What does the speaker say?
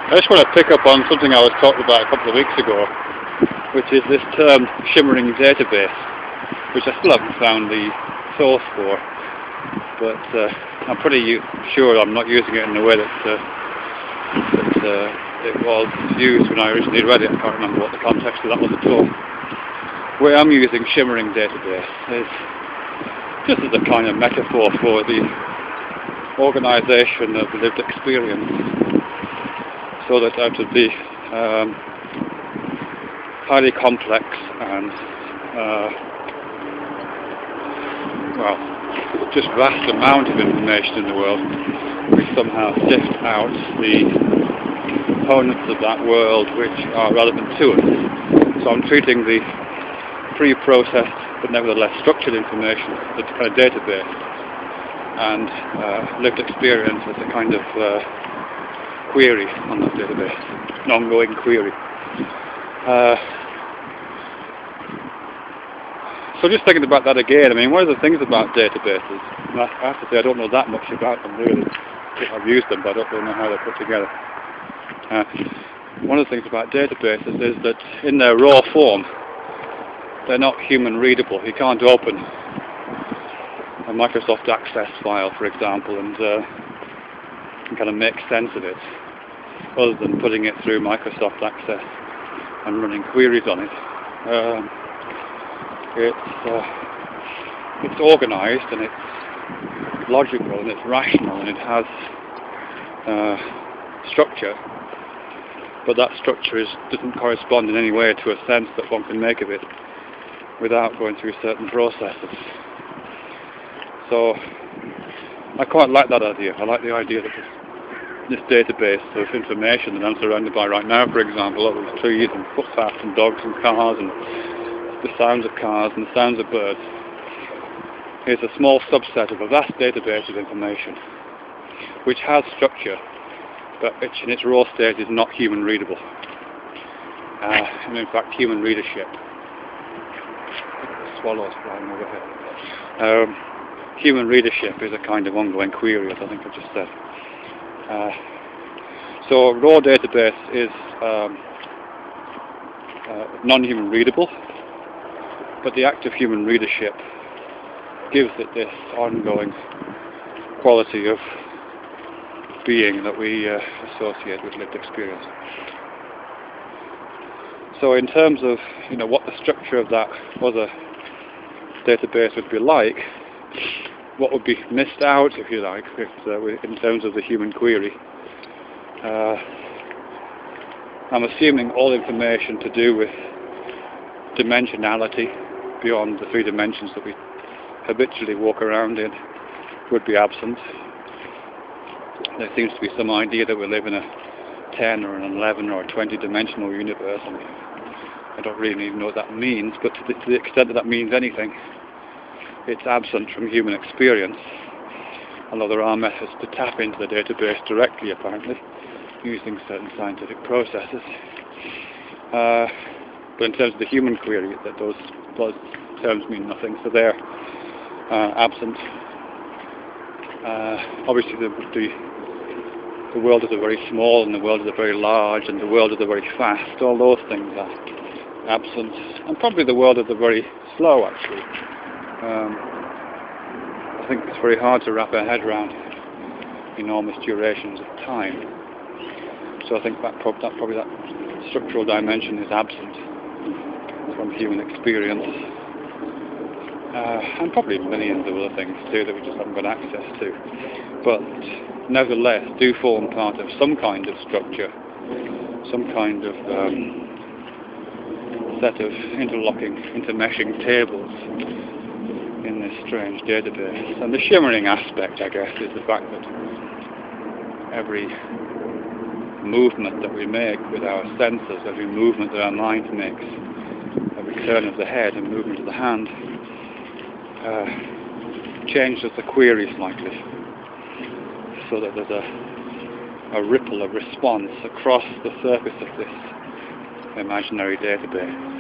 I just want to pick up on something I was talking about a couple of weeks ago, which is this term shimmering database, which I still haven't found the source for, but I'm pretty sure I'm not using it in the way that it was used when I originally read it. I can't remember what the context of that was at all. The way I'm using shimmering database is just as a kind of metaphor for the organisation of lived experience, so that out of the highly complex and well, just vast amount of information in the world, we somehow sift out the components of that world which are relevant to us. So I'm treating the pre-processed but nevertheless structured information as a kind of database, and lived experience as a kind of query on that database, an ongoing query. So just thinking about that again, I mean, one of the things about databases, and I have to say I don't know that much about them really. I've used them, but I don't really know how they're put together. One of the things about databases is that in their raw form, they're not human readable. You can't open a Microsoft Access file, for example, and kind of make sense of it, other than putting it through Microsoft Access and running queries on it. It's organised, and it's logical, and it's rational, and it has structure, but that structure doesn't correspond in any way to a sense that one can make of it without going through certain processes. So I quite like that idea. I like the idea that this database of information that I'm surrounded by right now, for example, all these trees and footpaths and dogs and cars and the sounds of cars and the sounds of birds, is a small subset of a vast database of information which has structure, but which in its raw state is not human readable, and in fact human readership. Swallows flying over here. Human readership is a kind of ongoing query, as I think I just said. So raw database is non-human readable, but the act of human readership gives it this ongoing quality of being that we associate with lived experience. So in terms of what the structure of that other database would be like, what would be missed out, if you like, in terms of the human query, I'm assuming all information to do with dimensionality beyond the 3 dimensions that we habitually walk around in would be absent. There seems to be some idea that we live in a 10 or an 11 or a 20-dimensional universe, and I don't really even know what that means, but to the extent that that means anything, it's absent from human experience, although there are methods to tap into the database directly, apparently, using certain scientific processes. But in terms of the human query, that those terms mean nothing, so they're absent. Obviously the world is a very small, and the world is a very large, and the world is a very fast. All those things are absent, and probably the world is a very slow, actually. I think it's very hard to wrap our head around enormous durations of time. So I think that structural dimension is absent from human experience, and probably millions of other things too that we just haven't got access to, but nevertheless do form part of some kind of structure, some kind of set of interlocking, intermeshing tables in this strange database. And the shimmering aspect, I guess, is the fact that every movement that we make with our senses, every movement that our mind makes, every turn of the head and movement of the hand, changes the query slightly, so that there's a ripple of response across the surface of this imaginary database.